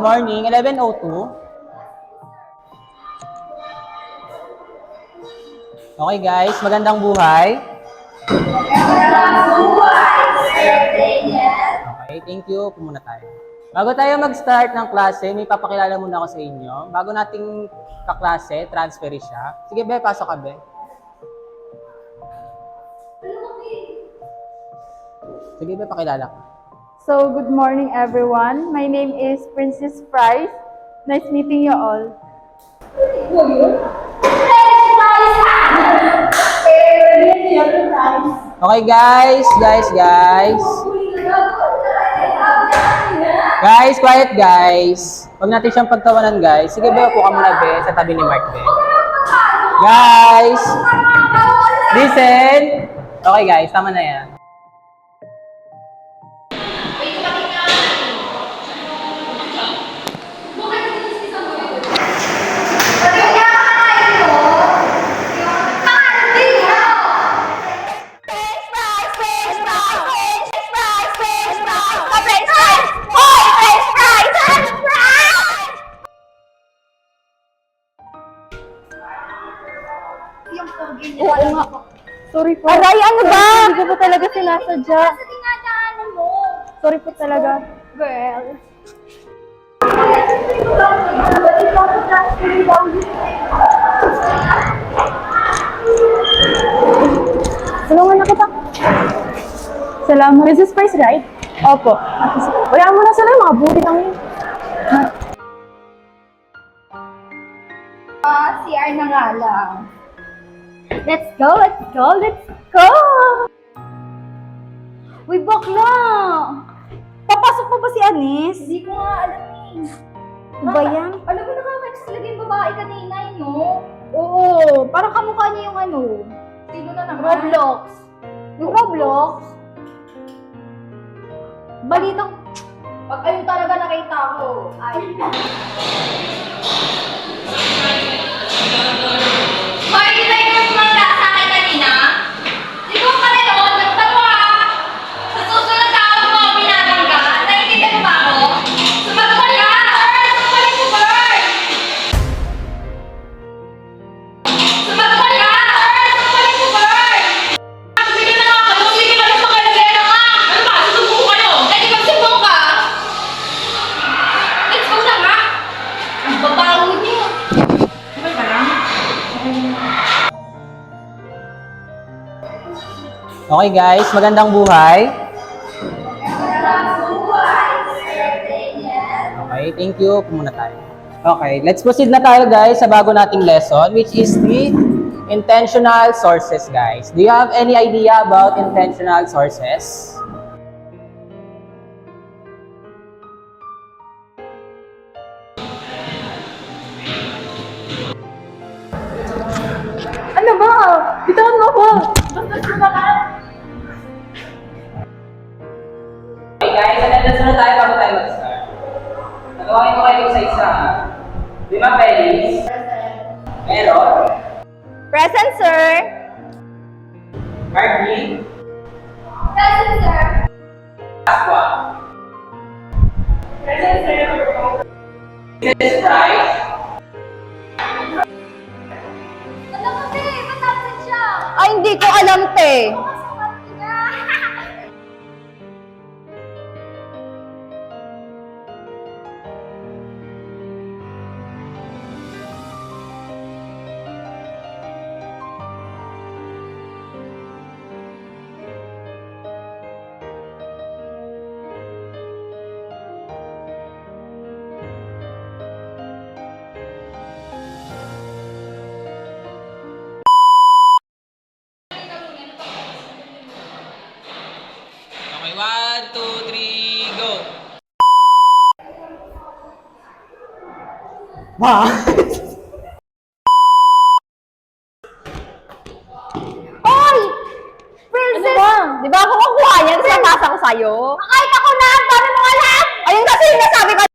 morning, 11:02. Okay guys, magandang buhay. Okay, thank you. Pumuna tayo. Bago tayo mag-start ng klase, may papakilala muna ako sa inyo. Bago nating kaklase, transferi siya. Sige, Be, pasok ka, Be. Sige, Be, pakilala ka. So, good morning everyone. My name is Princess Price. Nice meeting you all. Okay, guys. Guys, quiet, guys. Huwag natin siyang pagtawanan, guys. Sige, Be, upo ka muna, Be, sa tabi ni Mark, Be. Guys, listen. Okay, guys, tama na yan. Oo nga. Sorry po. Aray, ano ba? Hindi ko po talaga sinasadya. Sorry po talaga. Girl. Tulungan na kita. Salamat. Mrs. Price, right? Opo. Wala mo na sila yung mga buti lang yun. CR na nga lang. Let's go! Uy, bakla! Papasok pa ba si Anis? Hindi ko nga alam eh. Ano ba yan? Alam mo, nakaka-text talaga yung babae kanina eh, no? Oo, parang kamukha niya yung ano. Sino na naman? Roblox. Yung Roblox? Balitang... Pag ayun talaga nakita ko, ay... Hoy, di ba yung sumangga sa akin kanina? Di ko pala yun, nagtawa! Sa susunod na ako mo pinabangga, naiintindihan mo ba ako? Sumagot ka! Sumagot mo, Bird! Sumagot ka! Sumagot mo, Bird! Sige na nga kayo, sige na sa kalagaya nga! Ano ba? Susubukan kayo! Pwede magsubukan ka! Let's go na nga! Ang babaho niyo! Okay ba lang? Okay, guys, magandang buhay. Okay, thank you. Pumuna tayo. Okay, let's proceed na tayo, guys, sa bago nating lesson, which is the intentional sources, guys. Do you have any idea about intentional sources? Ano ba? Bitawan mo ako! Basta sumakat! Okay, guys, attendance na tayo bago tayo mag-start. Nagawain ko kayo isa-isa. Lima pennies. Meron. Present, sir! Margie. Present, sir! Pasqua. Present, sir! Mrs. Price. Alam mo, te! Ba't absent siya? Ay, hindi ko alam, te! Pasok niya! Okay, 1, 2, 3, go! Wow! Oy! Princess! Ano ba? Di ba ako kukuha yan sa tasa ko sa'yo? Kahit ako na! Ang dami mo alam! Ayun kasi yung nasabi ko